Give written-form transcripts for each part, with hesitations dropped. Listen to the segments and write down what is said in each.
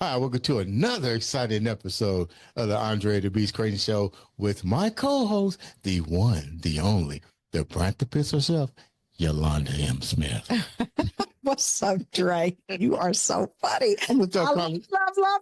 Hi, welcome to another exciting episode of the Andre The Beast Crayton Show with my co-host, the one, the only, the practicist herself, Yolanda M. Smith. What's up, Dre? You are so funny. What's up, love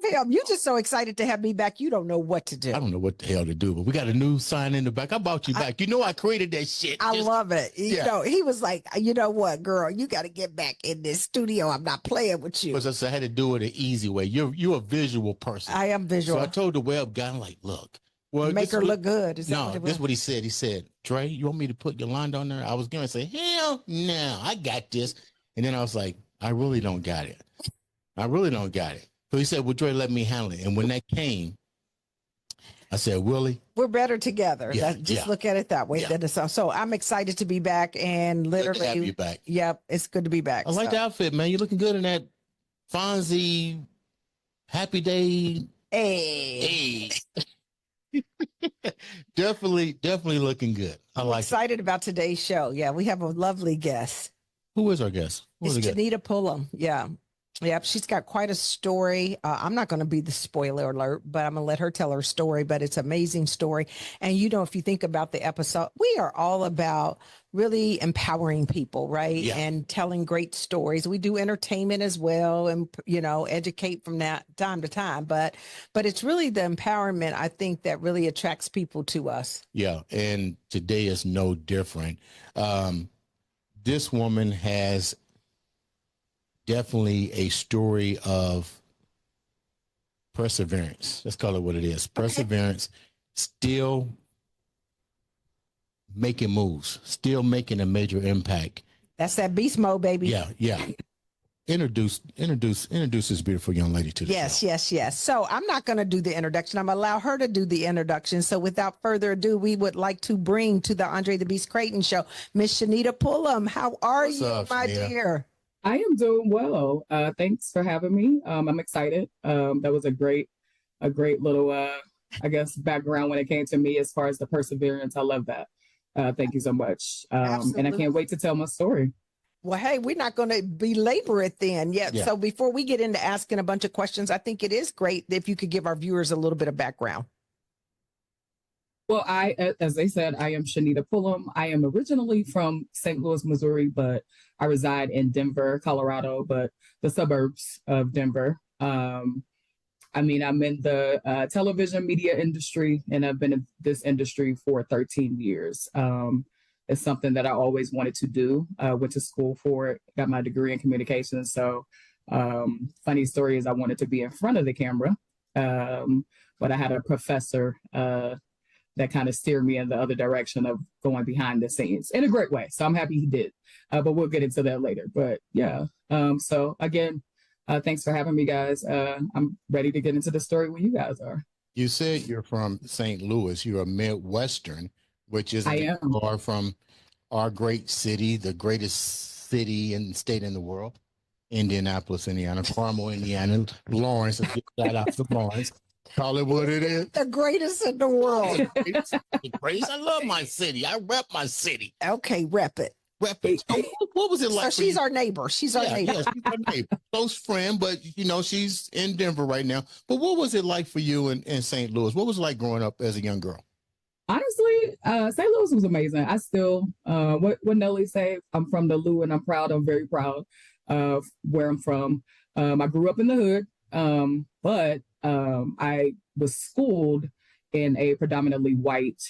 him. You're just so excited to have me back. You don't know what to do. I don't know what the hell to do, but we got a new sign in the back. I bought you back. You know I created that shit. I love it. You know, he was like, you know what, girl, you got to get back in this studio. I'm not playing with you. Because I had to do it the easy way. You're a visual person. I am visual. So I told the web guy, I'm like, look. Well, make her look good. This is what he said. He said, Dre, you want me to put Yolanda on there? I was going to say, hell no, I got this. And then I was like, I really don't got it. So he said, well, Dre, let me handle it. And when that came, I said, Willie, we're better together. Yeah, just look at it that way. Yeah. So I'm excited to be back, and literally, good to have you back. Yep, it's good to be back. I like the outfit, man. You're looking good in that Fonzie Happy Day. Hey. Definitely looking good. I like excited about today's show. Yeah, we have a lovely guest. Who is our guest? It's Chanita Pullom. Yeah. Yep. She's got quite a story. I'm not going to be the spoiler alert, but I'm going to let her tell her story, but it's an amazing story. And you know, if you think about the episode, we are all about really empowering people, right? Yeah. And telling great stories. We do entertainment as well and, you know, educate from that time to time, but it's really the empowerment, I think, that really attracts people to us. Yeah. And today is no different. This woman has definitely a story of perseverance. Let's call it what it is. Perseverance, still making moves, still making a major impact. That's that beast mode, baby. Yeah. Introduce this beautiful young lady to the show. Yes. So I'm not going to do the introduction. I'm going to allow her to do the introduction. So without further ado, we would like to bring to the Andre The Beast Crayton Show, Miss Chanita Pullom. How are you, my dear? I am doing well. Thanks for having me. I'm excited. That was a great little, I guess, background when it came to me as far as the perseverance. I love that. Thank you so much. And I can't wait to tell my story. Well, hey, we're not going to belabor it then yet. Yeah. So before we get into asking a bunch of questions, I think it is great if you could give our viewers a little bit of background. Well, as they said, I am Chanita Pullom. I am originally from St. Louis, Missouri, but I reside in Denver, Colorado, but the suburbs of Denver. I'm in the television media industry, and I've been in this industry for 13 years. It's something that I always wanted to do. Went to school for it, got my degree in communications. So funny story is I wanted to be in front of the camera, but I had a professor that kind of steered me in the other direction of going behind the scenes in a great way. So I'm happy he did, but we'll get into that later. But yeah, so again, thanks for having me, guys. I'm ready to get into the story when you guys are. You said you're from St. Louis. You're a Midwestern, which is far from our great city, the greatest city and state in the world, Indianapolis, Indiana, Carmel, Indiana, Lawrence. Shout out to Lawrence. Call it what it is. The greatest in the world. The greatest. I love my city. I rep my city. Okay, rep it. So what was it like? So she's our neighbor. She's our neighbor. Yeah, she's our neighbor. Close friend, but you know, she's in Denver right now. But what was it like for you in St. Louis? What was it like growing up as a young girl? Honestly, St. Louis was amazing. I still, what Nelly say, I'm from the Lou and I'm proud. I'm very proud of where I'm from. I grew up in the hood, but I was schooled in a predominantly white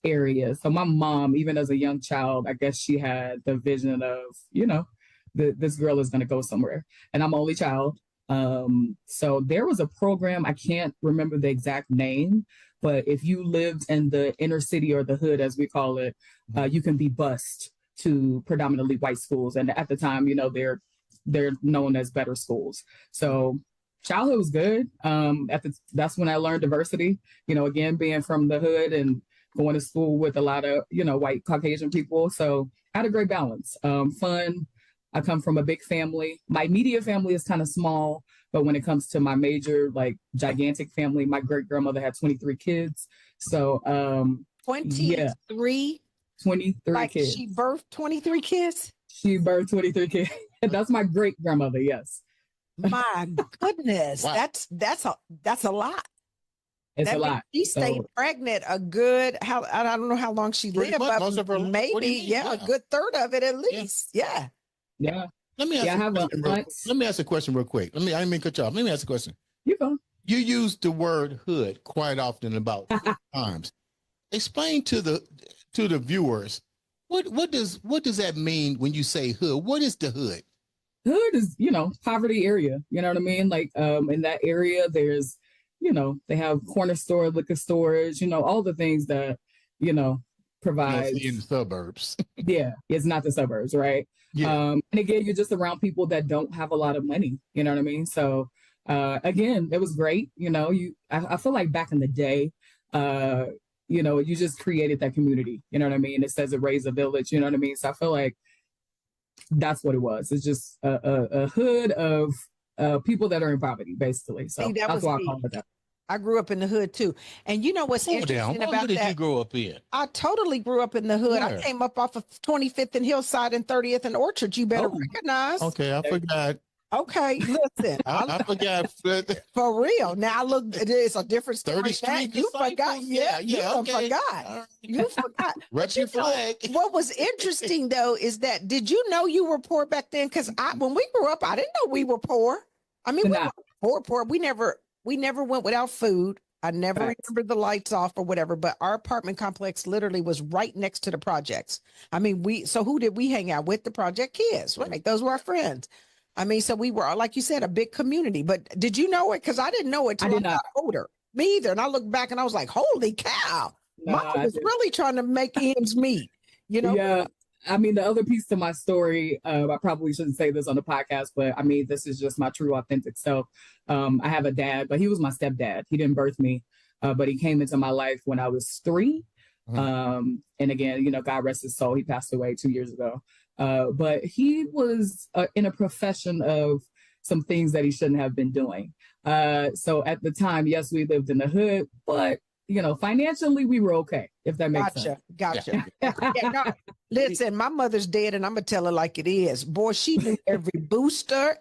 area. So my mom, even as a young child, I guess she had the vision of, you know, this girl is going to go somewhere. And I'm only child. So there was a program, I can't remember the exact name, but if you lived in the inner city or the hood, as we call it, you can be bused to predominantly white schools. And at the time, you know, they're known as better schools. So childhood was good. That's when I learned diversity, you know, again, being from the hood and going to school with a lot of, you know, white Caucasian people. So I had a great balance. Fun. I come from a big family. My immediate family is kind of small, but when it comes to my major, like gigantic family, my great grandmother had 23 kids. So 23? Yeah, 23 like kids. She birthed 23 kids? She birthed 23 kids. That's my great grandmother, yes. My goodness, Wow. that's a lot. It's That a means lot. she stayed pregnant a good I don't know how long she Pretty lived, much but most of her life. What do you maybe mean? yeah, a Yeah. good third of it at Yeah. least. Yeah. Yeah. Let me ask Yeah, I a have question a real aunt. quick. Let me ask a question real quick. I didn't mean to cut you off. Let me ask a question. You go. You use the word hood quite often, about 4 times. Explain to the viewers what does that mean when you say hood? What is the hood? Hood is, poverty area. You know what I mean? Like in that area, there's, they have corner store, liquor stores, all the things that, You don't provides. see in the suburbs. Yeah, it's not the suburbs, right? Yeah. And again, you're just around people that don't have a lot of money. You know what I mean? So again, it was great. I feel like back in the day, you just created that community. You know what I mean? It says it raised a village. You know what I mean? So I feel like that's what it was. It's just a hood of people that are in poverty, basically. So See, that that's was why I me. call it that. I grew up in the hood too. And you know what's Slow down. interesting What about hood did you that? grow up in? I totally grew up in the hood. Where? I came up off of 25th and Hillside and 30th and Orchard. You better Oh. recognize. Okay, I forgot. Okay, listen. I forgot. For real. Now look, it's a different story. 30th Street You forgot. Disciples? Yeah, Yeah, you okay. forgot. All right. You forgot. Rep your flag. What was interesting though is that did you know you were poor back then? Because when we grew up, I didn't know we were poor. I mean, we were poor. We never went without food. I never remember the lights off or whatever, but our apartment complex literally was right next to the projects. I mean, so who did we hang out with? The project kids, right? Those were our friends. I mean, so we were, like you said, a big community. But did you know it? Because I didn't know it till I got older. Me either. And I looked back and I was like, holy cow. Mom was really trying to make ends meet, Yeah. I mean, the other piece to my story, I probably shouldn't say this on the podcast, but I mean, this is just my true, authentic self. I have a dad, but he was my stepdad. He didn't birth me, but he came into my life when I was 3. And again, God rest his soul. He passed away 2 years ago. But he was in a profession of some things that he shouldn't have been doing. So at the time, yes, we lived in the hood, but financially we were okay, if that makes sense. Gotcha. No, listen, my mother's dead and I'm going to tell her like it is. Boy, she knew every booster,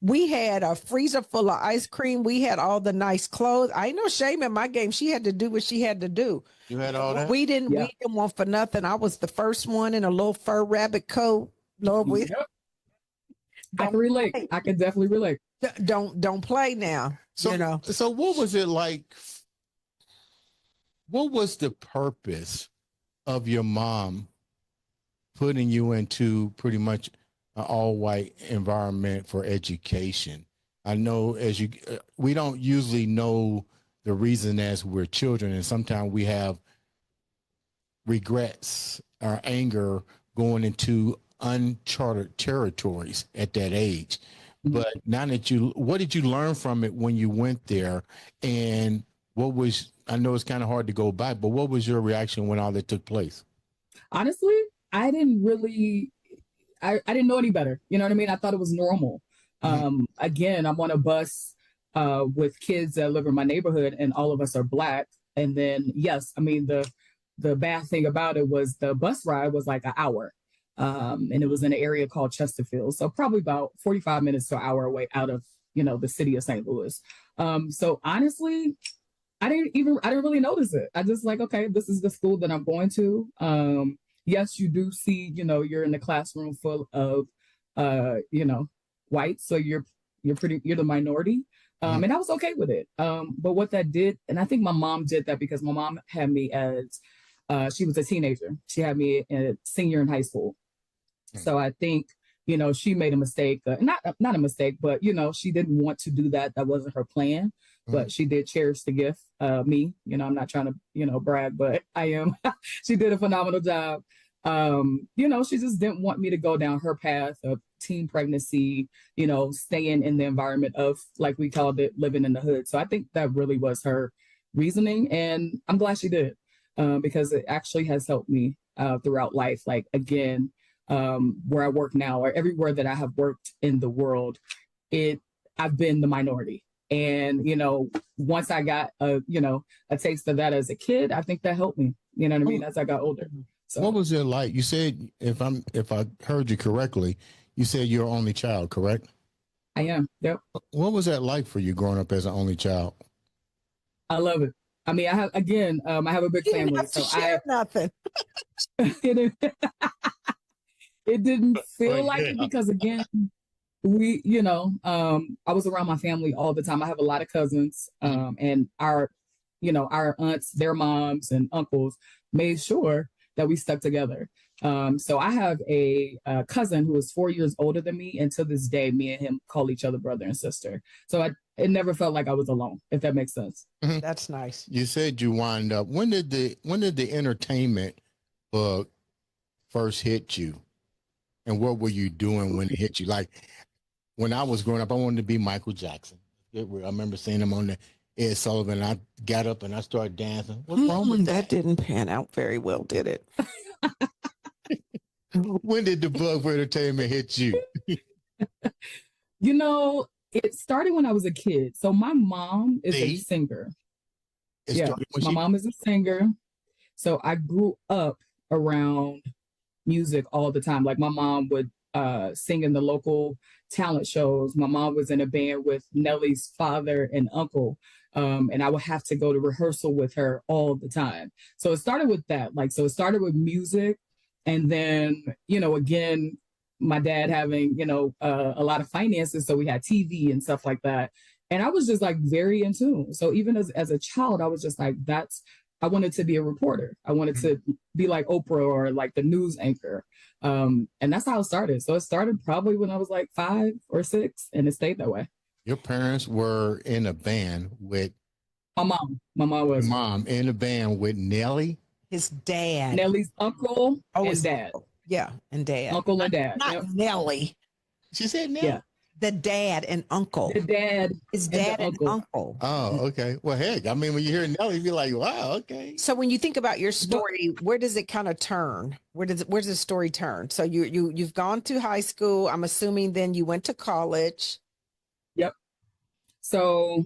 we had a freezer full of ice cream. We had all the nice clothes. I ain't no shame in my game. She had to do what she had to do. You had all that? We didn't want for nothing. I was the first one in a little fur rabbit coat. Lord, I can relate. I can definitely relate. Don't play now. So what was it like? What was the purpose of your mom putting you into pretty much an all-white environment for education? I know we don't usually know the reason as we're children, and sometimes we have regrets or anger going into uncharted territories at that age. But now that what did you learn from it when you went there? And I know it's kind of hard to go back, but what was your reaction when all that took place? Honestly, I didn't really, I didn't know any better. You know what I mean? I thought it was normal. Again, I'm on a bus with kids that live in my neighborhood and all of us are Black. And then, yes, I mean, the bad thing about it was the bus ride was like an hour. And it was in an area called Chesterfield. So probably about 45 minutes to an hour away out of, the city of St. Louis. So honestly, I didn't really notice it. I just like, okay, this is the school that I'm going to. Yes, you do see, you're in the classroom full of, whites. So you're the minority. And I was okay with it. But what that did, and I think my mom did that because my mom had me as, she was a teenager. She had me a senior in high school. So I think, she made a mistake, not a mistake, but, she didn't want to do that. That wasn't her plan. But she did cherish the gift, me. I'm not trying to, brag, but I am. She did a phenomenal job. She just didn't want me to go down her path of teen pregnancy, staying in the environment of, like we called it, living in the hood. So I think that really was her reasoning. And I'm glad she did, because it actually has helped me throughout life. Like, again, where I work now or everywhere that I have worked in the world, I've been the minority. And, once I got a taste of that as a kid, I think that helped me, you know what I mean, as I got older. So what was it like? You said, if I heard you correctly, you said you're only child, correct? I am. Yep. What was that like for you growing up as an only child? I love it. I mean, I have I have a big You didn't family, have to so share nothing. it, it didn't feel Oh, like yeah. it because again, I was around my family all the time. I have a lot of cousins, and our aunts, their moms and uncles made sure that we stuck together. So I have a cousin who is 4 years older than me, and to this day, me and him call each other brother and sister. So it never felt like I was alone, if that makes sense. That's nice. You said you wind up. When did the entertainment bug first hit you, and what were you doing when it hit you? Like when I was growing up, I wanted to be Michael Jackson. I remember seeing him on the Ed Sullivan. I got up and I started dancing. What's wrong with that? Didn't pan out very well, did it? When did the bug for entertainment hit you? It started when I was a kid. So my mom is a singer. My mom is a singer. So I grew up around music all the time. Like my mom would sing in the local talent shows. My mom was in a band with Nelly's father and uncle. And I would have to go to rehearsal with her all the time. So it started with that. It started with music. And then, again, my dad having, a lot of finances. So we had TV and stuff like that. And I was just like very in tune. So even as a child, I was just like, I wanted to be a reporter. I wanted to be like Oprah or like the news anchor. And that's how it started. So it started probably when I was like 5 or 6, and it stayed that way. Your parents were in a band with my mom. My mom was. Your mom in a band with Nelly? His dad. Nelly's uncle and dad. Uncle. Yeah, and dad. Uncle and dad. Not Nelly. She said Nelly? Yeah. The dad and uncle. The dad. His dad and uncle. Oh, okay. Well, heck, I mean, when you hear Nelly, you're like, wow, okay. So when you think about your story, where does it kind of turn? Where does the story turn? So you've gone to high school. I'm assuming then you went to college. Yep. So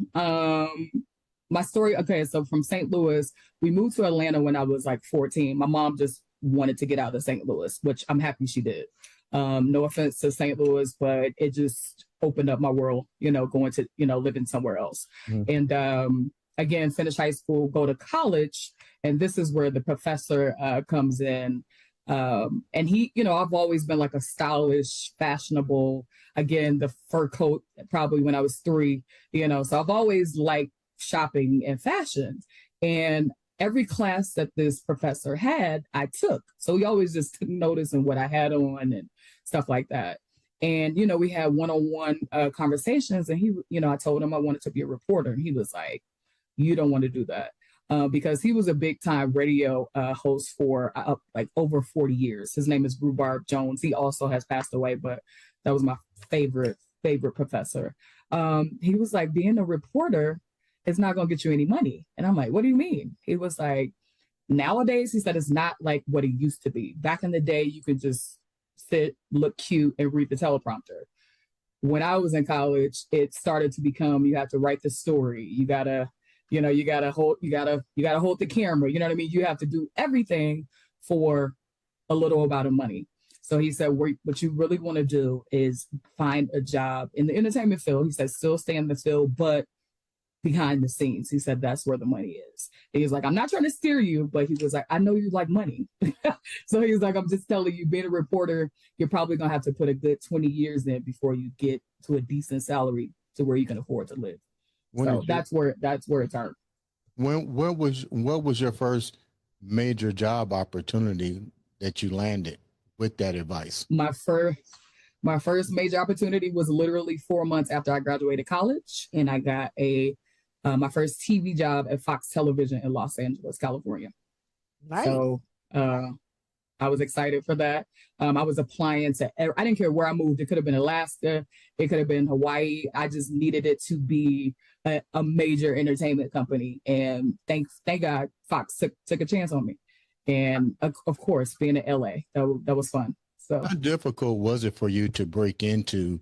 my story, okay, so from St. Louis, we moved to Atlanta when I was like 14. My mom just wanted to get out of St. Louis, which I'm happy she did. No offense to St. Louis, but it just opened up my world, going to, living somewhere else. And again, finish high school, go to college. And this is where the professor comes in. And he, I've always been like a stylish, fashionable, again, the fur coat, probably when I was 3, so I've always liked shopping and fashion. And every class that this professor had, I took. So he always just took notice in what I had on and stuff like that. And, we had one-on-one conversations, and he, I told him I wanted to be a reporter. And he was like, you don't want to do that. Because he was a big time radio host for like over 40 years. His name is Rhubarb Jones. He also has passed away, but that was my favorite professor. He was like, being a reporter is not going to get you any money. And I'm like, what do you mean? He was like, nowadays, he said, it's not like what it used to be. Back in the day, you could just sit, look cute, and read the teleprompter. When I was in college, it started to become, you have to write the story. You gotta hold the camera. You know what I mean? You have to do everything for a little amount of money. So he said, what you really want to do is find a job in the entertainment field. He said, still stay in the field, but behind the scenes. He said, that's where the money is. And he's like, I'm not trying to steer you, but he was like, I know you like money. So he's like, I'm just telling you, being a reporter, you're probably going to have to put a good 20 years in before you get to a decent salary to where you can afford to live. So that's where it turned. What was your first major job opportunity that you landed with that advice? My first major opportunity was literally 4 months after I graduated college, and I got my first TV job at Fox Television in Los Angeles, California. Nice. So I was excited for that. I was applying I didn't care where I moved. It could have been Alaska. It could have been Hawaii. I just needed it to be a major entertainment company. And thank God Fox took a chance on me. And of course, being in LA, that was fun. So how difficult was it for you to break into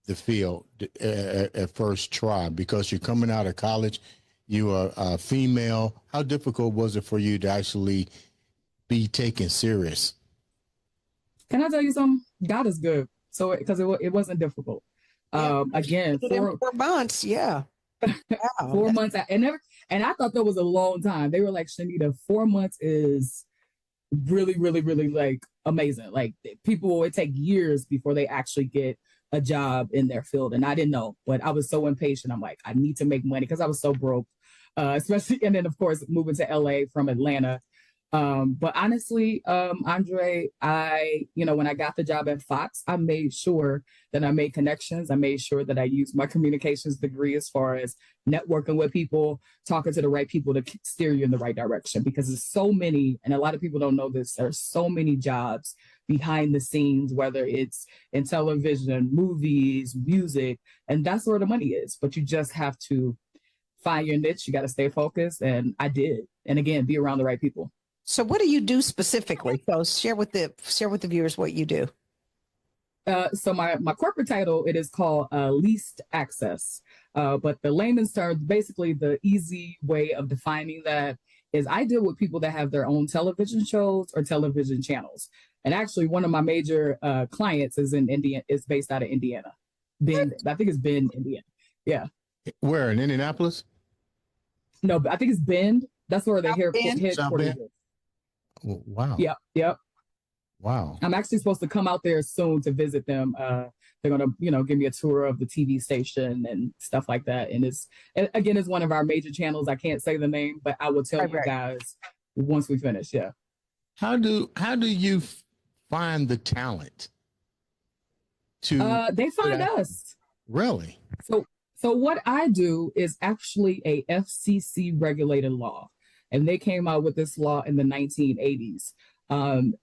the field at first try? Because you're coming out of college, you are a female. How difficult was it for you to actually be taken serious? Can I tell you something? God is good. So because it wasn't difficult. Again, 4 months. Yeah. Wow. 4 months. And I thought that was a long time. They were like, Chanita, 4 months is really, really, really like amazing. Like people, it take years before they actually get a job in their field. And I didn't know, but I was so impatient. I'm like, I need to make money because I was so broke, especially. And then of course, moving to LA from Atlanta. But honestly, Andre, when I got the job at Fox, I made sure that I made connections. I made sure that I used my communications degree as far as networking with people, talking to the right people to steer you in the right direction, because there's so many, and a lot of people don't know this, there's so many jobs behind the scenes, whether it's in television, movies, music, and that's where the money is. But you just have to find your niche. You got to stay focused. And I did. And again, be around the right people. So what do you do specifically? So share with the viewers what you do. So my corporate title, it is called least access. But the layman's term, basically the easy way of defining that is I deal with people that have their own television shows or television channels. And actually one of my major clients is based out of Indiana. Bend, I think it's Bend, Indiana. Yeah. Where, in Indianapolis? No, but I think it's Bend. That's where the headquarters is. Wow. Yep. Wow. I'm actually supposed to come out there soon to visit them. They're going to, give me a tour of the TV station and stuff like that. And it's one of our major channels. I can't say the name, but I will tell you guys once we finish. Yeah. How do you find the talent to? They find us. Really? So what I do is actually a FCC regulated law. And they came out with this law in the 1980s. And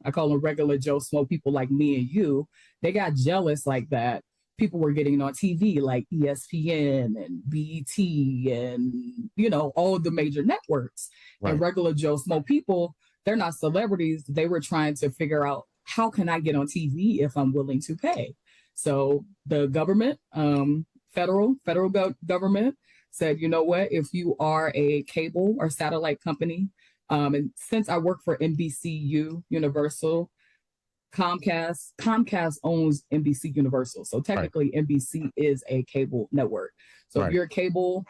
I call them regular Joe Smo people like me and you, they got jealous like that. People were getting on TV like ESPN and BET and, all the major networks. Right. And regular Joe Smo people, they're not celebrities. They were trying to figure out, how can I get on TV if I'm willing to pay? So the government, federal government, said, you know what, if you are a cable or satellite company, and since I work for NBCU Universal, Comcast owns NBC Universal. So technically NBC is a cable network. So if you're a cable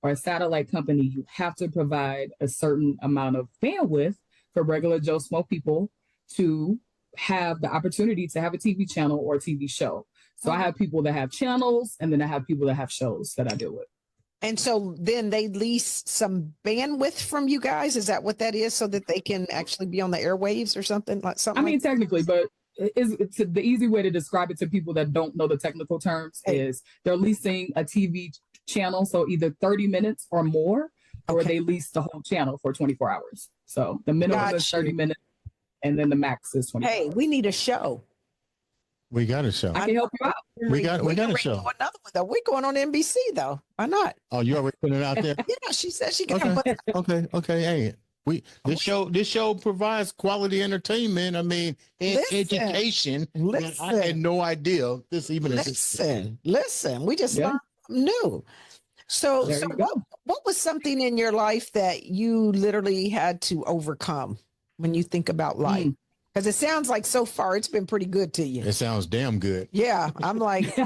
or a satellite company, you have to provide a certain amount of bandwidth for regular Joe Smo people to have the opportunity to have a TV channel or a TV show. So I have people that have channels, and then I have people that have shows that I deal with. And so then they lease some bandwidth from you guys. Is that what that is? So that they can actually be on the airwaves or something like something? I mean, technically, but it's the easy way to describe it to people that don't know the technical terms is they're leasing a TV channel. So either 30 minutes or more, or they lease the whole channel for 24 hours. So the minimum is 30 minutes and then the max is 24 hours. We need a show. We got a show. I can help you out. We got a show. Another one though. We're going on NBC though. Why not? Oh, you already put it out there? Yeah, she said she can. Okay. Hey, this show provides quality entertainment. I mean, education. Listen. I had no idea this even existed. Listen. We just learned something new. So what was something in your life that you literally had to overcome when you think about life? Because it sounds like so far it's been pretty good to you. It sounds damn good. Yeah, I'm like,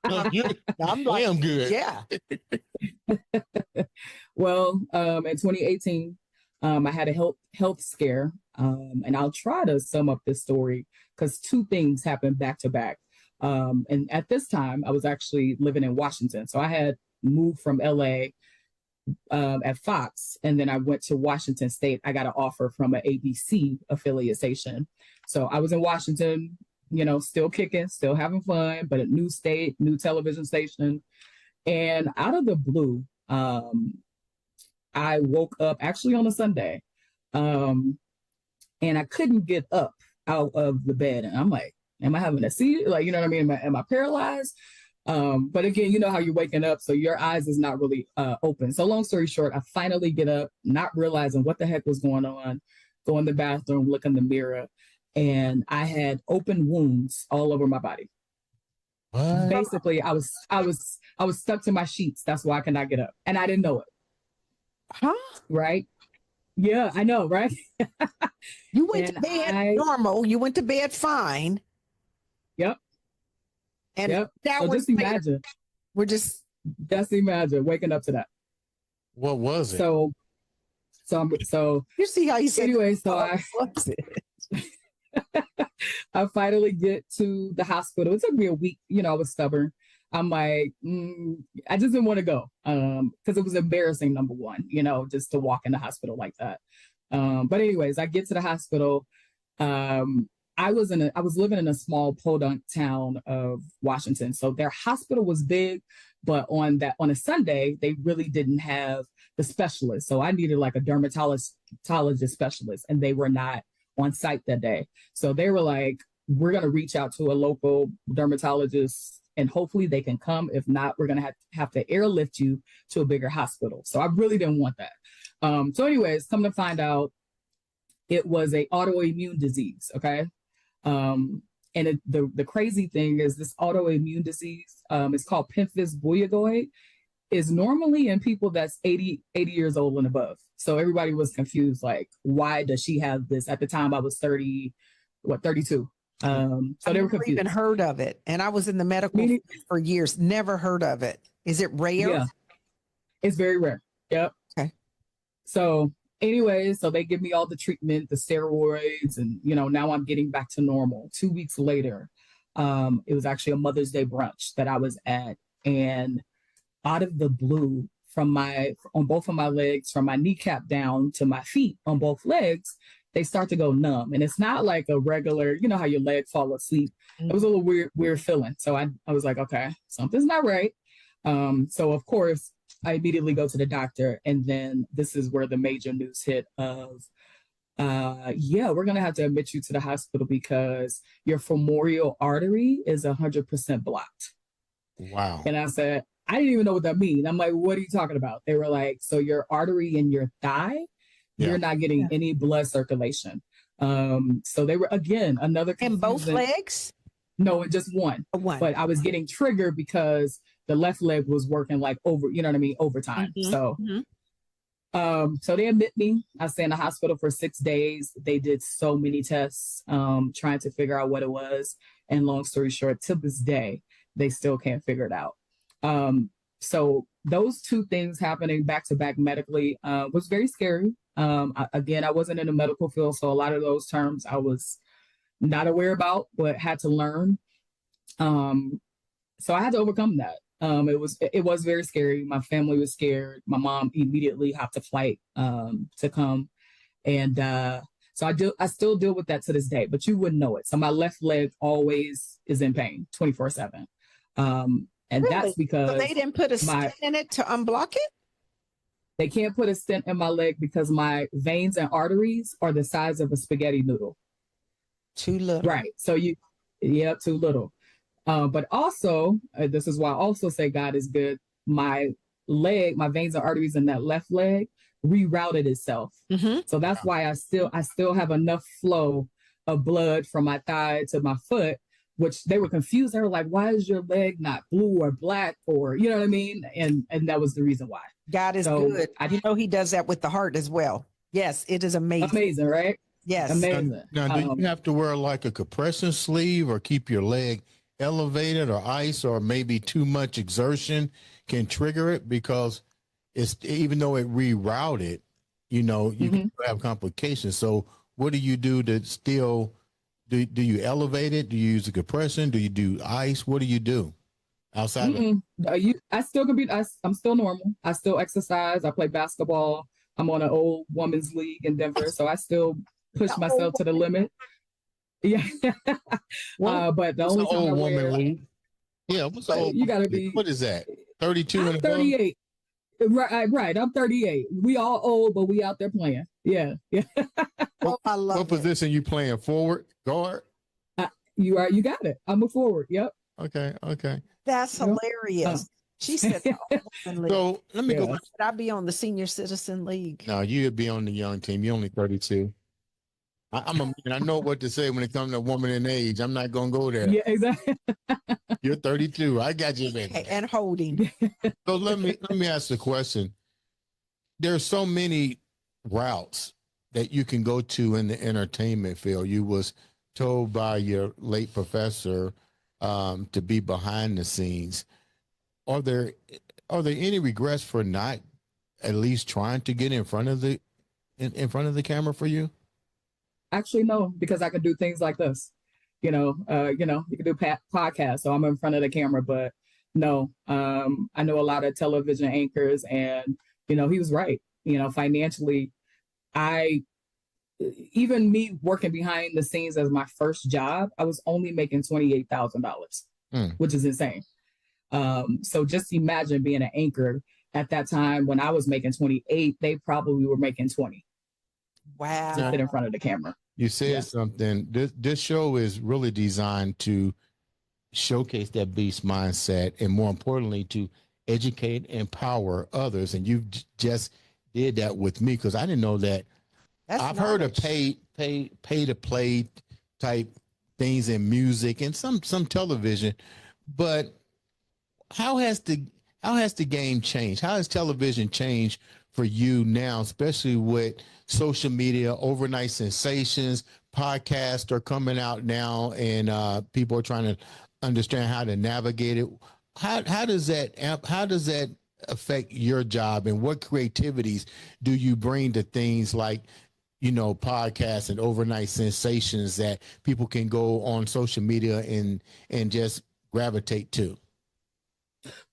I'm like, damn good. Yeah. Well, in 2018, I had a health scare, and I'll try to sum up this story because two things happened back to back. And at this time, I was actually living in Washington, so I had moved from LA at Fox, and then I went to Washington State. I got an offer from an ABC affiliate station. So I was in Washington, still kicking, still having fun, but a new state, new television station. And out of the blue, I woke up actually on a Sunday, and I couldn't get up out of the bed. And I'm like, am I having a seizure? Like, you know what I mean? Am I paralyzed? But again, you know how you're waking up, so your eyes is not really open. So long story short, I finally get up, not realizing what the heck was going on, go in the bathroom, look in the mirror, and I had open wounds all over my body. What? Basically, I was stuck to my sheets. That's why I could not get up, and I didn't know it. Huh? Right? Yeah, I know, right? You went to bed normal. You went to bed fine. Yep. And Yep. now So just imagine. We're just imagine waking up to that. What was it? So you see how you said anyway, so I finally get to the hospital. It took me a week, I was stubborn. I'm like, I just didn't want to go because it was embarrassing, number one, just to walk in the hospital like that. But anyways, I get to the hospital. I was living in a small podunk town of Washington. So their hospital was big, but on a Sunday, they really didn't have the specialist. So I needed like a dermatologist specialist, and they were not on site that day. So they were like, we're going to reach out to a local dermatologist and hopefully they can come. If not, we're going to have to airlift you to a bigger hospital. So I really didn't want that. So anyways, come to find out, it was a autoimmune disease. Okay. And the crazy thing is this autoimmune disease is called pemphigus vulgaris, is normally in people that's 80 years old and above. So everybody was confused, like, why does she have this? At the time I was 32. So they were confused. I've even heard of it. And I was in the medical field for years. Never heard of it. Is it rare? Yeah, it's very rare. Yep. Okay. So anyway, so they give me all the treatment, the steroids, and now I'm getting back to normal. 2 weeks later, it was actually a Mother's Day brunch that I was at, and out of the blue, on both of my legs, from my kneecap down to my feet on both legs, they start to go numb. And it's not like a regular, how your leg fall asleep. Mm-hmm. It was a little weird feeling. So I was like, okay, something's not right. So of course, I immediately go to the doctor, and then this is where the major news hit of, we're going to have to admit you to the hospital because your femoral artery is 100% blocked. Wow. And I said, I didn't even know what that means. I'm like, what are you talking about? They were like, so your artery in your thigh, you're not getting any blood circulation. So they were, again, another confusion. In both legs? No, in just one. But I was getting triggered because the left leg was working like overtime. Mm-hmm. So, so they admit me. I stayed in the hospital for 6 days. They did so many tests, trying to figure out what it was. And long story short, to this day, they still can't figure it out. So those two things happening back to back medically was very scary. I wasn't in the medical field, so a lot of those terms I was not aware about, but had to learn. So I had to overcome that. It was very scary. My family was scared. My mom immediately hopped a flight to come, and so I still deal with that to this day. But you wouldn't know it. So my left leg always is in pain, 24/7. And really? That's because so they didn't put a stent in it to unblock it? They can't put a stent in my leg because my veins and arteries are the size of a spaghetti noodle. Too little. Right. So too little. But also, this is why I also say God is good. My veins and arteries in that left leg rerouted itself. Mm-hmm. So that's why I still have enough flow of blood from my thigh to my foot, which they were confused. They were like, why is your leg not blue or black, or, you know what I mean? And that was the reason why. God is good. He does that with the heart as well. Yes, it is amazing. Amazing, right? Yes. Amazing. Now do you have to wear like a compression sleeve or keep your leg elevated, or ice, or maybe too much exertion can trigger it? Because it's, even though it rerouted, you can have complications. So what do you do to still... Do you elevate it? Do you use a compression? Do you do ice? What do you do outside I still can I'm still normal. I still exercise. I play basketball. I'm on an old women's league in Denver, so I still push myself to the limit. Yeah. But the only time old I woman league. Yeah, what's the old? You gotta be. What is that? 32 and 38. Right. I'm 38. We all old, but we out there playing. Yeah. What position you playing? Forward, guard? You got it. I'm a forward. Yep. Okay. That's hilarious. She said, so let me go. Should I be on the senior citizen league? No, you'd be on the young team. You're only 32. I'm a man. I know what to say when it comes to a woman in age. I'm not going to go there. Yeah, exactly. You're 32. I got you, man. And holding. So let me ask the question. There's so many routes that you can go to in the entertainment field. You was told by your late professor to be behind the scenes. Are there any regrets for not at least trying to get in front of the in front of the camera for you? Actually, no, because I could do things like this. You can do podcasts, so I'm in front of the camera, but no, I know a lot of television anchors, and he was right. Financially, I even me working behind the scenes as my first job, I was only making $28,000, which is insane. So just imagine being an anchor at that time when I was making 28, they probably were making 20. Wow. To sit in front of the camera. You said something. This show is really designed to showcase that beast mindset, and more importantly, to educate, empower others. And you just did that with me, because I didn't know that. I've heard of pay to play type things in music and some television, but how has the game changed? How has television changed for you now, especially with social media, overnight sensations, podcasts are coming out now, and people are trying to understand how to navigate it. How does that affect your job, and what creativities do you bring to things like, podcasts and overnight sensations that people can go on social media and just gravitate to?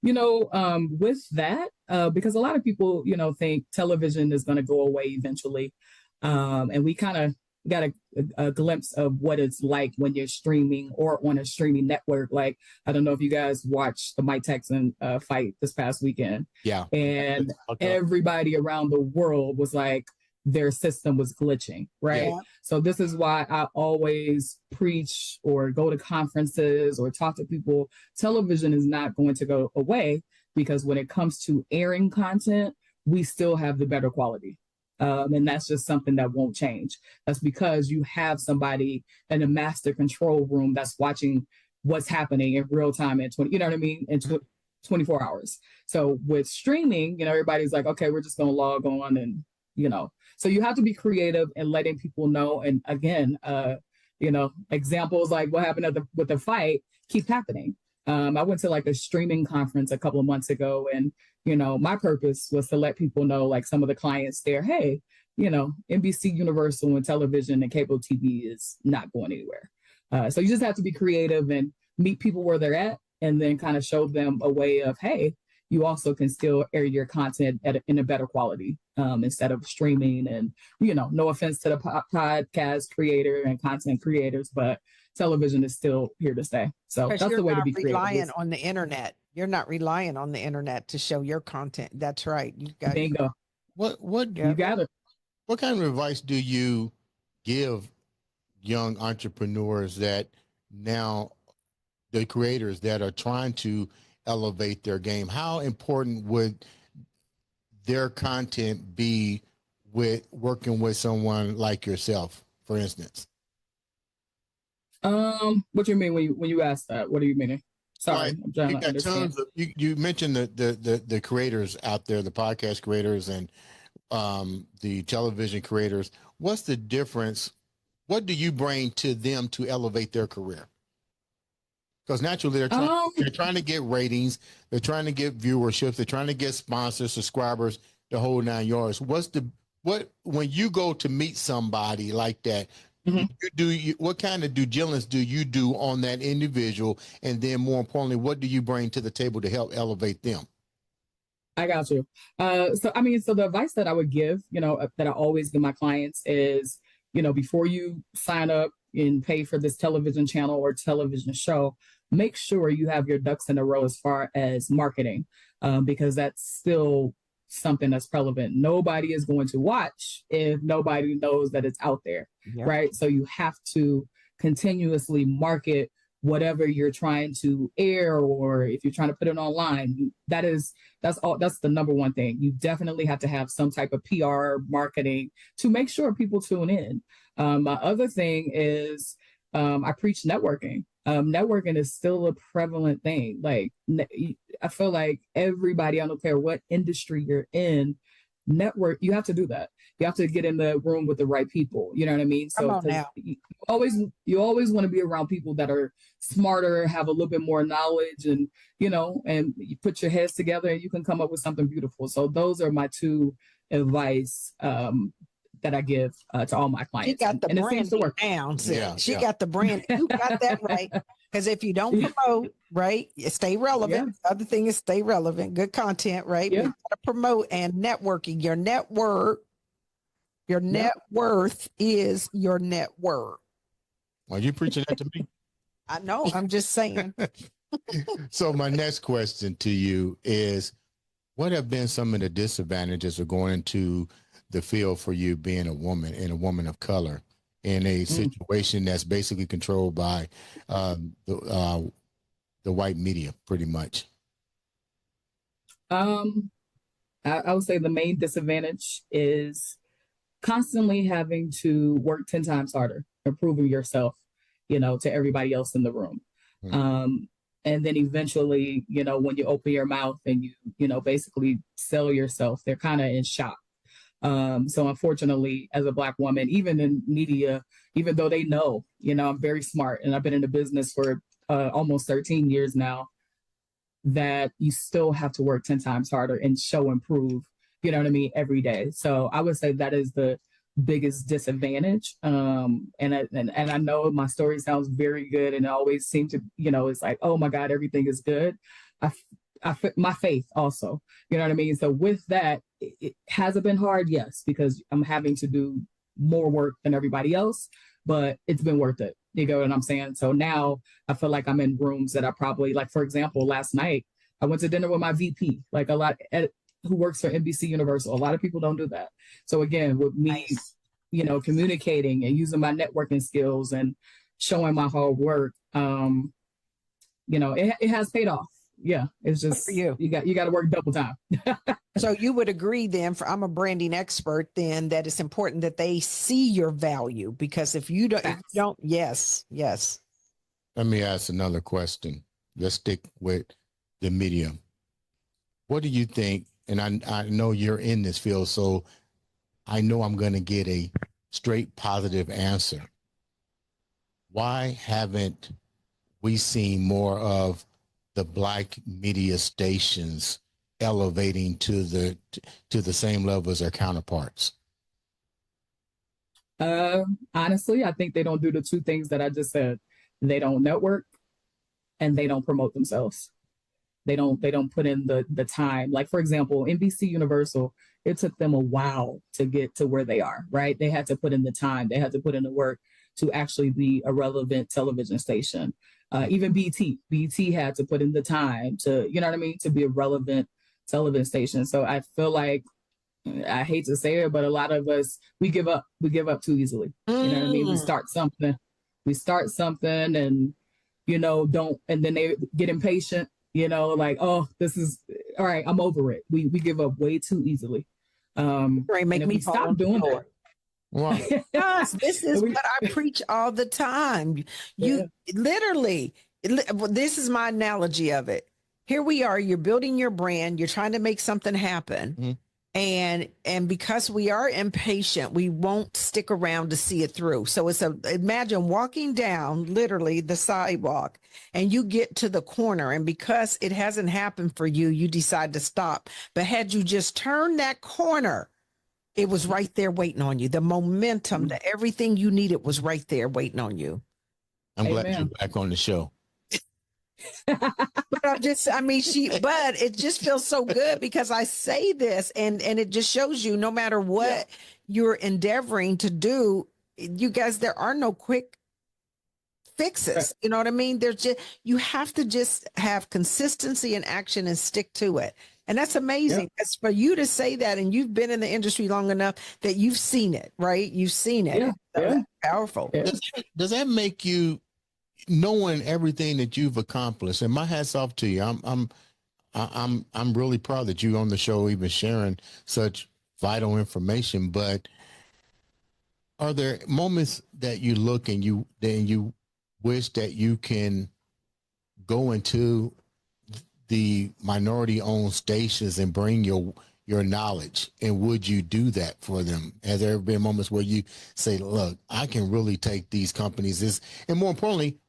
With that, because a lot of people, think television is going to go away eventually. And we kind of got a glimpse of what it's like when you're streaming or on a streaming network. Like, I don't know if you guys watched the Mike Tyson fight this past weekend. Yeah. And everybody around the world was like, their system was glitching, right? Yeah. So this is why I always preach or go to conferences or talk to people. Television is not going to go away, because when it comes to airing content, we still have the better quality. And that's just something that won't change. That's because you have somebody in a master control room that's watching what's happening in real time in 24 hours. So with streaming, everybody's like, okay, we're just going to log on and, so you have to be creative and letting people know. And again, examples like what happened with the fight keep happening. I went to like a streaming conference a couple of months ago, and, my purpose was to let people know, like some of the clients there, hey, NBC Universal and television and cable TV is not going anywhere. So you just have to be creative and meet people where they're at, and then kind of show them a way of, hey, you also can still air your content in a better quality, instead of streaming. And, no offense to the podcast creator and content creators, but television is still here to stay. So that's the way to be creative. Relying on the internet. You're not relying on the internet to show your content. That's right. You got bingo. You got it. What kind of advice do you give young entrepreneurs that now, the creators that are trying to elevate their game? How important would their content be with working with someone like yourself, for instance? What do you mean when you ask that? What do you mean? Sorry, I'm trying to understand. You mentioned the creators out there, the podcast creators and the television creators. What's the difference? What do you bring to them to elevate their career? Because naturally they're trying to get ratings, they're trying to get viewerships, they're trying to get sponsors, subscribers, the whole 9 yards. When you go to meet somebody like that, what kind of due diligence do you do on that individual? And then more importantly, what do you bring to the table to help elevate them? I got you. So the advice that I would give, that I always give my clients is, before you sign up and pay for this television channel or television show, make sure you have your ducks in a row as far as marketing, because that's still something that's relevant. Nobody is going to watch if nobody knows that it's out there, right? So you have to continuously market whatever you're trying to air, or if you're trying to put it online. That's the number one thing. You definitely have to have some type of PR marketing to make sure people tune in. My other thing is I preach networking. Networking is still a prevalent thing. Like, I feel like everybody, I don't care what industry you're in, network, you have to do that. You have to get in the room with the right people. You know what I mean? Come So on now. you always want to be around people that are smarter, have a little bit more knowledge, and and you put your heads together and you can come up with something beautiful. So those are my two advice that I give to all my clients. She got the and brand it seems to work. down. Yeah, She yeah. got the brand. You got that right. Because if you don't promote, right, you stay relevant. The other thing is stay relevant. Good content, right? Yeah. But you gotta promote and networking. Your network, your net worth is your net worth. Are you preaching that to me? I know. I'm just saying. So my next question to you is, what have been some of the disadvantages of going into the field for you being a woman and a woman of color in a situation that's basically controlled by the white media, pretty much? I would say the main disadvantage is constantly having to work 10 times harder, improving yourself, to everybody else in the room. And then eventually, when you open your mouth and you basically sell yourself, they're kind of in shock. So unfortunately, as a Black woman, even in media, even though they know, I'm very smart and I've been in the business for almost 13 years now, that you still have to work 10 times harder and show and prove, you know what I mean, every day. So I would say that is the biggest disadvantage. And I know my story sounds very good and it always seems to, it's like, oh my God, everything is good. My faith also, you know what I mean? So with that, has it been hard? Yes, because I'm having to do more work than everybody else, but it's been worth it. You know what I'm saying? So now I feel like I'm in rooms that I probably, like, for example, last night, I went to dinner with my VP, like who works for NBC Universal. A lot of people don't do that. So again, with me, communicating and using my networking skills and showing my hard work, it has paid off. Yeah, it's just for you. You got to work double time. So you would agree then, I'm a branding expert, then that it's important that they see your value, because if you don't, yes. Let me ask another question. Let's stick with the media. What do you think? And I know you're in this field, so I know I'm going to get a straight positive answer. Why haven't we seen more of the Black media stations elevating to the same level as their counterparts? Honestly, I think they don't do the two things that I just said. They don't network and they don't promote themselves. They don't put in the time. Like, for example, NBC Universal, it took them a while to get to where they are, right? They had to put in the time. They had to put in the work to actually be a relevant television station. Even BT had to put in the time to, you know what I mean, to be a relevant television station. So I feel like, I hate to say it, but a lot of us, we give up too easily. You know what I mean? We start something and, and then they get impatient, like, oh, this is all right, I'm over it. We give up way too easily. Make me stop doing that. Wow. Yes, this is what I preach all the time. You literally, this is my analogy of it. Here we are, you're building your brand, you're trying to make something happen. And because we are impatient, we won't stick around to see it through. So imagine walking down literally the sidewalk and you get to the corner, and because it hasn't happened for you, you decide to stop. But had you just turned that corner, it was right there waiting on you. The momentum, everything you needed was right there waiting on you. I'm glad you're back on the show. But it just feels so good because I say this and it just shows you, no matter what you're endeavoring to do, you guys, there are no quick fixes. Right. You know what I mean? You have to just have consistency and action and stick to it. And that's amazing. It's for you to say that, and you've been in the industry long enough that you've seen it, right? You've seen it. So that's powerful. Yeah. Does that make you, knowing everything that you've accomplished, and my hat's off to you. I'm really proud that you're on the show, even sharing such vital information. But are there moments that you look and you wish that you can go into the minority-owned stations and bring your your knowledge, and would you do that for them? Has there ever been moments where you say, look, I can really take these companies this, and more importantly,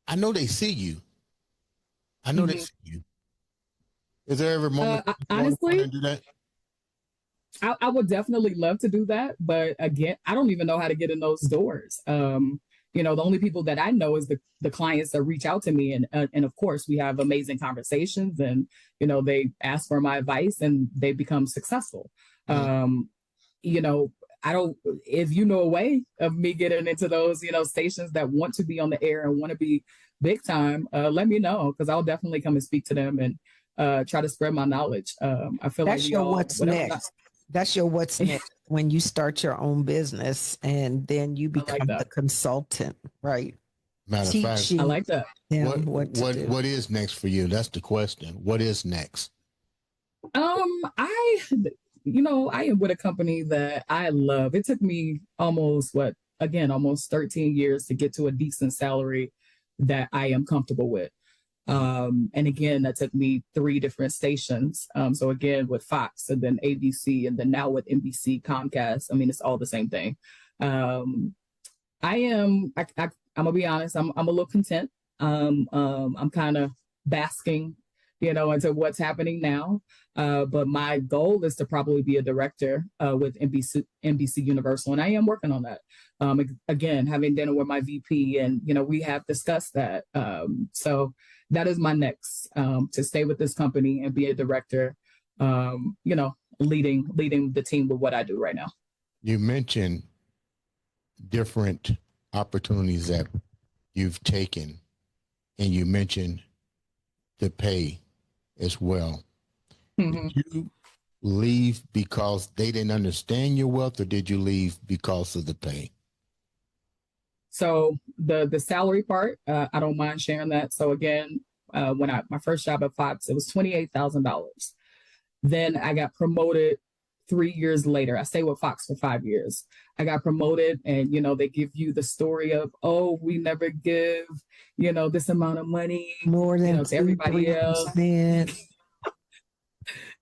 I know they see you. I know they see you. Is there ever a moment honestly, to do that? I would definitely love to do that, but again, I don't even know how to get in those doors. You know, the only people that I know is the clients that reach out to me, and of course, we have amazing conversations, and you know, they ask for my advice, and they become successful. You know, I don't. If you know a way of me getting into those, you know, stations that want to be on the air and want to be big time, let me know, because I'll definitely come and speak to them and try to spread my knowledge. I feel That's like your what's next. That's your what's next when you start your own business and then you become the consultant, right? Matter of fact, I like that. What is next for you? That's the question. What is next? I am with a company that I love. It took me almost 13 years to get to a decent salary that I am comfortable with. And again, that took me 3 different stations. So again, with Fox and then ABC and then now with NBC, Comcast. I mean, it's all the same thing. I'm gonna be honest. I'm a little content. I'm kind of basking, you know, into what's happening now. But my goal is to probably be a director with NBC Universal, and I am working on that. Again, having dinner with my VP, and you know, we have discussed that. So that is my next, to stay with this company and be a director. You know, leading the team with what I do right now. You mentioned different opportunities that you've taken, and you mentioned the pay as well. Did you leave because they didn't understand your wealth, or did you leave because of the pay? So the salary part, I don't mind sharing that. So again, when my first job at Fox, it was $28,000. Then I got promoted 3 years later. I stayed with Fox for 5 years. I got promoted, and you know, they give you the story of, oh, we never give, you know, this amount of money more than to everybody else.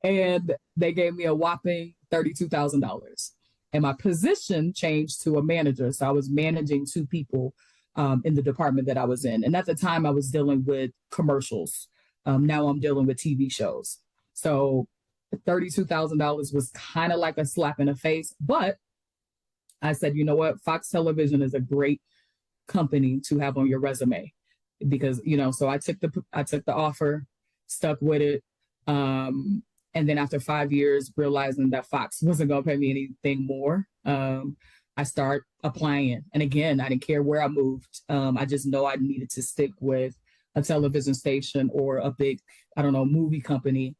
And they gave me a whopping $32,000. And my position changed to a manager. So I was managing 2 people in the department that I was in. And at the time I was dealing with commercials. Now I'm dealing with TV shows. So $32,000 was kind of like a slap in the face. But I said, you know what? Fox Television is a great company to have on your resume, because, you know, so I took the offer, stuck with it. And then after 5 years, realizing that Fox wasn't going to pay me anything more, I start applying. And again, I didn't care where I moved. I just know I needed to stick with a television station or a big, I don't know, movie company.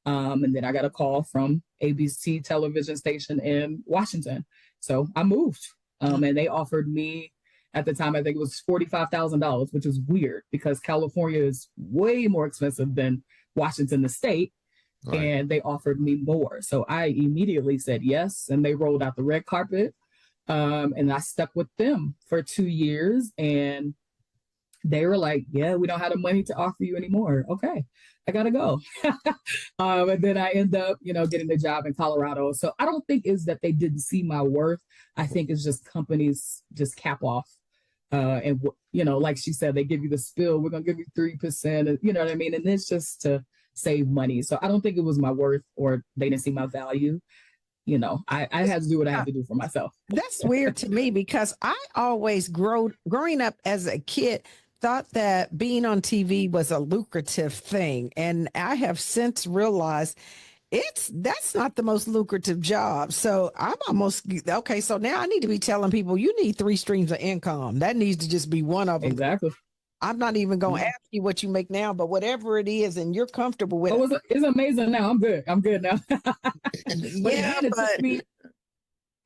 And then I got a call from ABC television station in Washington. So I moved, and they offered me, at the time, I think it was $45,000, which is weird because California is way more expensive than Washington, the state. Right. And they offered me more. So I immediately said yes. And they rolled out the red carpet. And I stuck with them for 2 years. And they were like, yeah, we don't have the money to offer you anymore. Okay, I got to go. And then I end up, you know, getting the job in Colorado. So I don't think it's that they didn't see my worth. I think it's just companies just cap off. And, you know, like she said, they give you the spill. We're going to give you 3%. You know what I mean? And it's just to save money. So I don't think it was my worth, or they didn't see my value. You know, I had to do what I had to do for myself. That's weird to me, because I always growing up as a kid, thought that being on TV was a lucrative thing. And I have since realized that's not the most lucrative job. So I'm almost okay. So now I need to be telling people you need 3 streams of income. That needs to just be one of them. Exactly. I'm not even going to ask you what you make now, but whatever it is, and you're comfortable with it. It's amazing now. I'm good now. Yeah,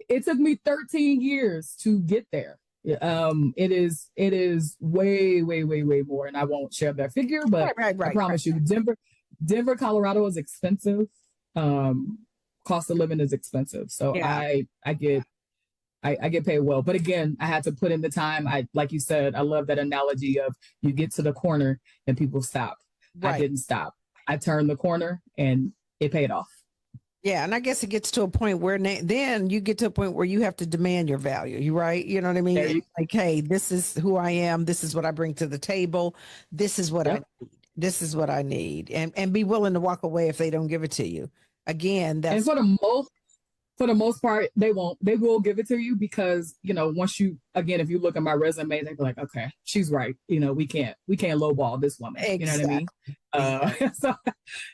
it took me 13 years to get there. It is way more, and I won't share that figure, but I promise you, Denver, Colorado is expensive. Cost of living is expensive. So yeah. I get paid well, but again, I had to put in the time. Like you said, I love that analogy of you get to the corner and people stop. Right. I didn't stop. I turned the corner, and it paid off. Yeah, and I guess it gets to a point where then you get to a point where you have to demand your value. You right? You know what I mean? Like, hey, this is who I am. This is what I bring to the table. This is what I need. This is what I need, and be willing to walk away if they don't give it to you. Again, that's and for the most part, they won't. They will give it to you because, once you, again, if you look at my resume, they're like, okay, she's right. We can't lowball this woman. exactly. You know what I mean?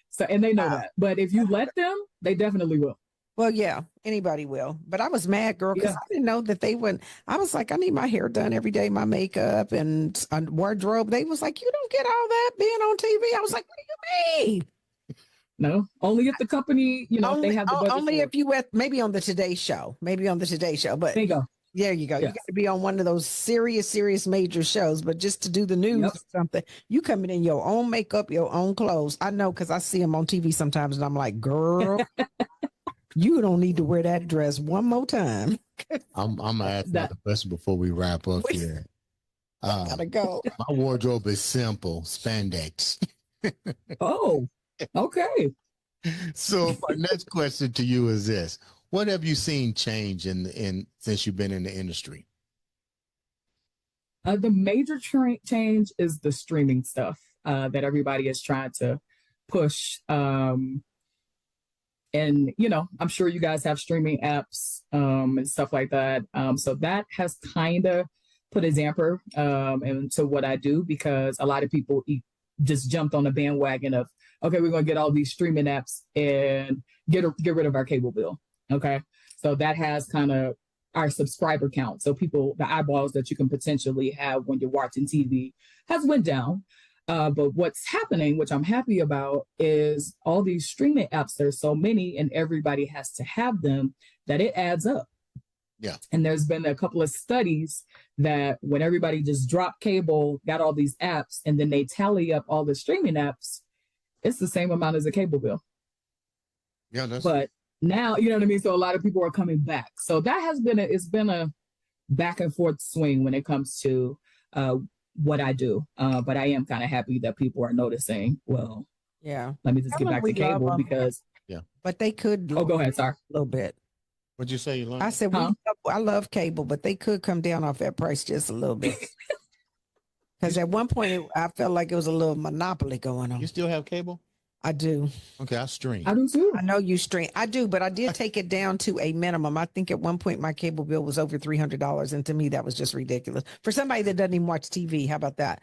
So, and they know that. But if you let them, they definitely will. Well, yeah, anybody will. But I was mad, girl, because I didn't know that they wouldn't. I was like, I need my hair done every day, my makeup and wardrobe. They was like, you don't get all that being on TV. I was like, what do you mean? No, only if the company, only, they have the budget. Only if you maybe on the Today Show, but there you go. There you go. Yes. You got to be on one of those serious major shows, but just to do the news or something, you coming in your own makeup, your own clothes. I know, because I see them on TV sometimes, and I'm like, girl, you don't need to wear that dress one more time. I'm gonna ask another question before we wrap up here. Gotta go. My wardrobe is simple, spandex. Oh. Okay. So my next question to you is this: what have you seen change since you've been in the industry? The major change is the streaming stuff that everybody is trying to push. And I'm sure you guys have streaming apps and stuff like that. So that has kind of put a damper into what I do, because a lot of people just jumped on the bandwagon of, okay, we're going to get all these streaming apps and get rid of our cable bill. Okay. So that has kind of our subscriber count. So the eyeballs that you can potentially have when you're watching TV has went down. But what's happening, which I'm happy about, is all these streaming apps, there's so many and everybody has to have them, that it adds up. Yeah. And there's been a couple of studies that when everybody just dropped cable, got all these apps, and then they tally up all the streaming apps, it's the same amount as a cable bill. Yeah. But now, you know what I mean? So a lot of people are coming back. So that has been it's been a back and forth swing when it comes to what I do. But I am kind of happy that people are noticing, well, yeah, let me just get back to cable because. Yeah. But they could. Oh, go ahead. Sorry. A little bit. What'd you say? I said, I love cable, but they could come down off that price just a little bit. Because at one point, I felt like it was a little monopoly going on. You still have cable? I do. Okay, I stream. I do too. I know you stream. I do, but I did take it down to a minimum. I think at one point my cable bill was over $300, and to me that was just ridiculous for somebody that doesn't even watch TV. How about that?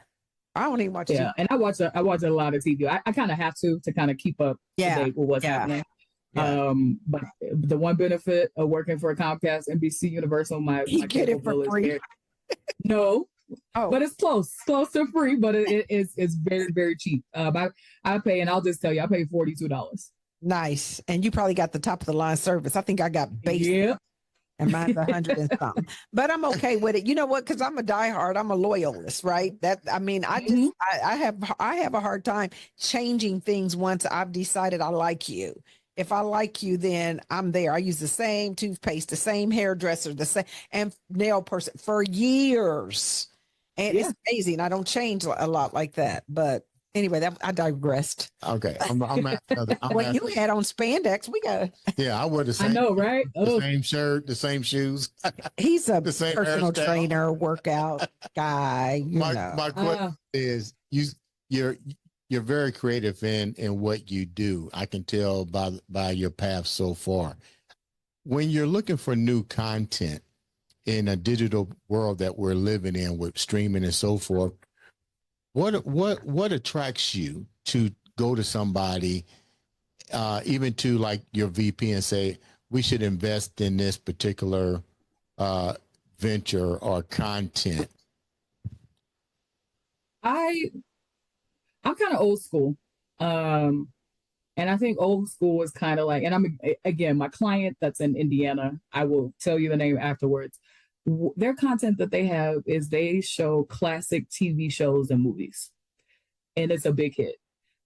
I don't even watch TV. And I watch a lot of TV. I kind of have to kind of keep up to date with what's happening. Yeah. But the one benefit of working for Comcast, NBC Universal, my get it for free. No, but it's close to free, but it's very, very cheap. I pay, and I'll just tell you, I pay $42. Nice, and you probably got the top of the line service. I think I got basic. Yeah. And mine's 100 and something, but I'm okay with it. You know what? Because I'm a diehard. I'm a loyalist, right? I have a hard time changing things once I've decided I like you. If I like you, then I'm there. I use the same toothpaste, the same hairdresser, the same and nail person for years. And it's amazing. I don't change a lot like that. But anyway, I digressed. Okay. I'm well, you had on spandex. We got. Yeah, I wear the same. I know, right? The same shirt, the same shoes. He's a personal trainer, workout guy. My question is, you're very creative in what you do. I can tell by your path so far. When you're looking for new content in a digital world that we're living in with streaming and so forth, what attracts you to go to somebody, even to like your VP, and say, we should invest in this particular venture or content? I'm kind of old school. And I think old school is kind of like, and again, my client that's in Indiana, I will tell you the name afterwards. Their content that they have is they show classic TV shows and movies, and it's a big hit.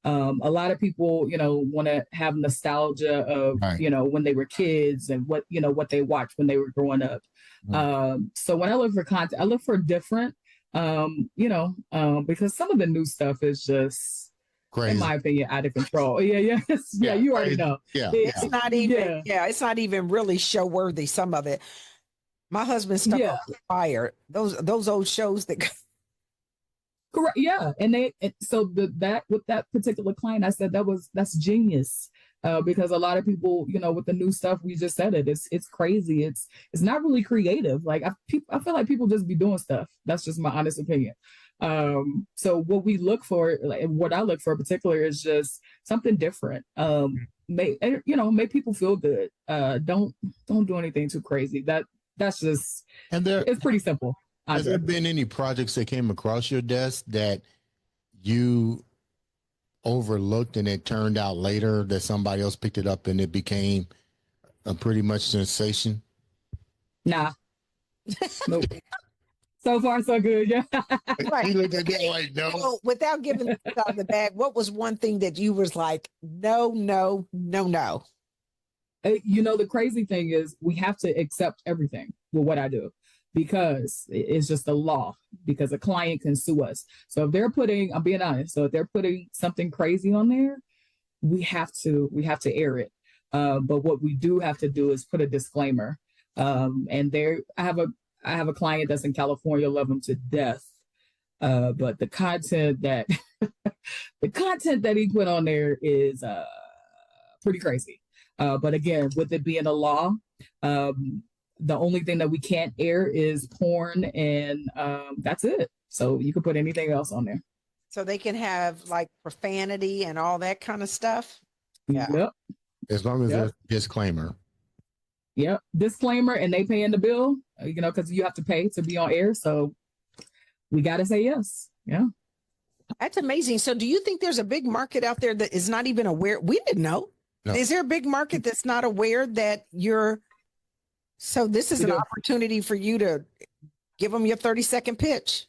A lot of people, want to have nostalgia of, when they were kids and what they watched when they were growing up. So when I look for content, I look for different, because some of the new stuff is just in my opinion, out of control. Yeah, you already know. It's not even, it's not even really show worthy, some of it. My husband stuck on fire. Those old shows that correct. Yeah. And that with that particular client, I said that's genius. Because a lot of people, with the new stuff, we just said it's crazy. It's not really creative. Like I feel like people just be doing stuff. That's just my honest opinion. So what we look for, like, what I look for in particular, is just something different. Make people feel good. Don't do anything too crazy. That's just, it's pretty simple. Has there been any projects that came across your desk that you overlooked and it turned out later that somebody else picked it up and it became a pretty much sensation? Nah. Nope. So far, so good. Yeah. Right. You looked at that like, no. So, without giving it out of the bag, what was one thing that you was like, no? The crazy thing is we have to accept everything with what I do, because it's just a law, because a client can sue us. So if they're putting, I'm being honest, so if they're putting something crazy on there, we have to air it. But what we do have to do is put a disclaimer. And I have a client that's in California, love him to death. But the content that he put on there is pretty crazy. But again, with it being a law, the only thing that we can't air is porn, and that's it. So you can put anything else on there. So they can have like profanity and all that kind of stuff. Yeah. Yep. As long as there's a disclaimer. Yep. Disclaimer, and they paying the bill, because you have to pay to be on air. So we got to say yes. Yeah. That's amazing. So do you think there's a big market out there that is not even aware? We didn't know. No. Is there a big market that's not aware that so this is an opportunity for you to give them your 30-second pitch?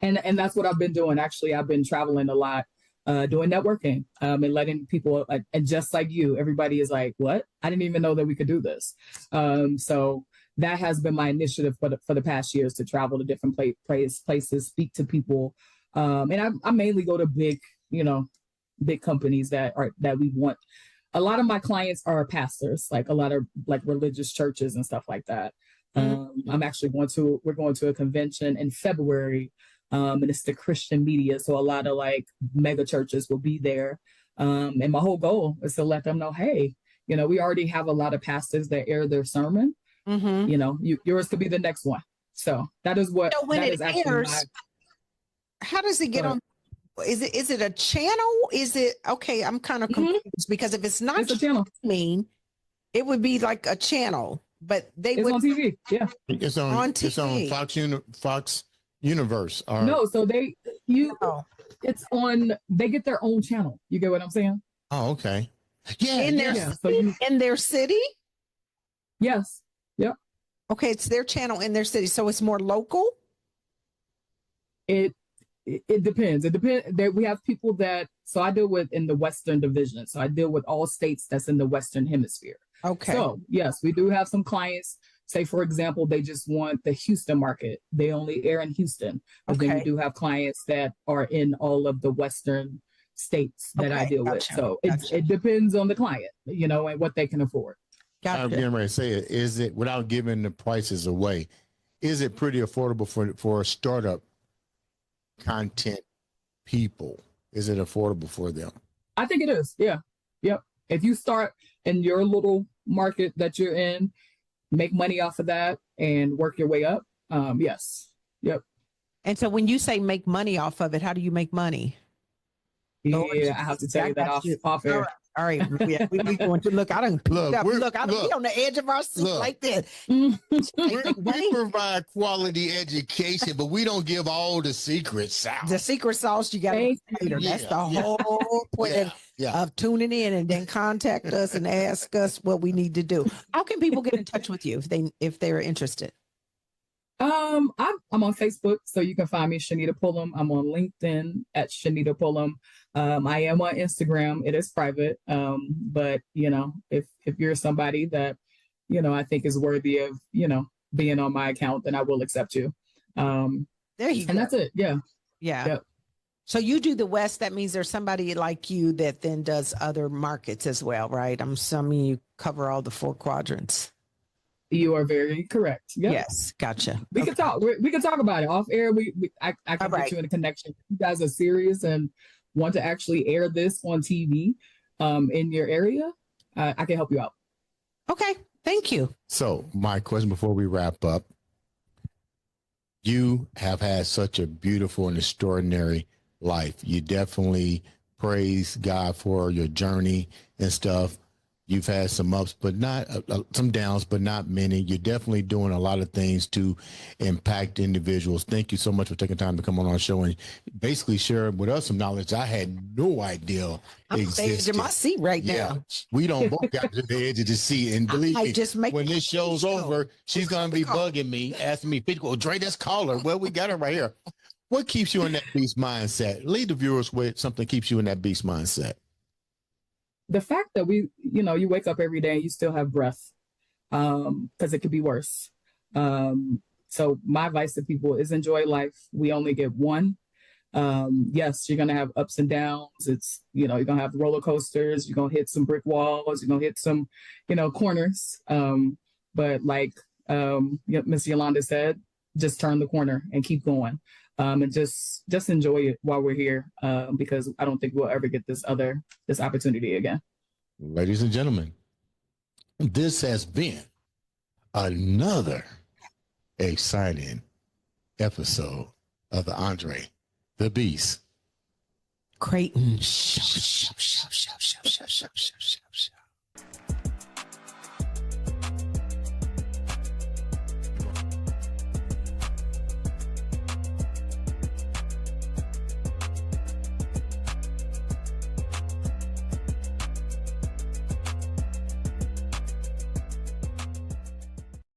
And that's what I've been doing. Actually, I've been traveling a lot, doing networking, and letting people, and just like you, everybody is like, what? I didn't even know that we could do this. So that has been my initiative for the past years, to travel to different places, speak to people. And I mainly go to big companies that we want. A lot of my clients are pastors, like a lot of like religious churches and stuff like that. I'm actually we're going to a convention in February, and it's the Christian media. So a lot of like mega churches will be there. And my whole goal is to let them know, hey, we already have a lot of pastors that air their sermon. Yours could be the next one. So that is what, when it airs, how does it get on? Is it a channel? Is it okay? I'm kind of confused, because if it's not a channel, it would be like a channel, but it's on TV. Yeah, it's on TV. It's on Fox Universe. No, so it's on. They get their own channel. You get what I'm saying? Oh, okay. Yeah, in their city. Yes. Yep. Okay, it's their channel in their city, so it's more local. It depends. We have people so I deal with in the Western division. So I deal with all states that's in the Western hemisphere. Okay. So yes, we do have some clients, say for example, they just want the Houston market. They only air in Houston. But then we do have clients that are in all of the Western states that I deal with. So it depends on the client, and what they can afford. I'm getting ready to say it. Is it, without giving the prices away, is it pretty affordable for a startup content people? Is it affordable for them? I think it is. Yeah. Yep. If you start in your little market that you're in, make money off of that and work your way up. Yes. Yep. And so when you say make money off of it, how do you make money? Yeah, I have to tell you that off air. All right. Yeah, we going to look. I don't look. I don't be on the edge of our seat like this. We provide quality education, but we don't give all the secret sauce. The secret sauce you got later. That's the whole point of tuning in, and then contact us and ask us what we need to do. How can people get in touch with you if they're interested? I'm on Facebook, so you can find me, Chanita Pullom. I'm on LinkedIn at Chanita Pullom. I am on Instagram. It is private. But if you're somebody that, I think is worthy of, being on my account, then I will accept you. There you go. And that's it. Yeah. Yeah. Yep. So you do the West. That means there's somebody like you that then does other markets as well, right? I'm assuming you cover all the 4 quadrants. You are very correct. Yep. Yes, gotcha. We can talk. We can talk about it off air. I can get you in a connection. If you guys are serious and want to actually air this on TV in your area, I can help you out. Okay, thank you. So my question before we wrap up, you have had such a beautiful and extraordinary life. You definitely praise God for your journey and stuff. You've had some ups, but not some downs, but not many. You're definitely doing a lot of things to impact individuals. Thank you so much for taking time to come on our show and basically share with us some knowledge I had no idea existed. I'm in my seat right now. We don't both got to the edge of the seat, and believe me, when this show's over, she's gonna be bugging me, asking me, "Well, Dre, let's call her." Well, we got her right here. What keeps you in that beast mindset? Lead the viewers with something that keeps you in that beast mindset. The fact that you wake up every day and you still have breath, because it could be worse. So my advice to people is enjoy life. We only get one. Yes, you're going to have ups and downs. It's, you're going to have roller coasters. You're going to hit some brick walls. You're going to hit some, corners. But like Miss Yolanda said, just turn the corner and keep going. And just enjoy it while we're here, because I don't think we'll ever get this opportunity again. Ladies and gentlemen, this has been another exciting episode of the Andre the Beast Crayton.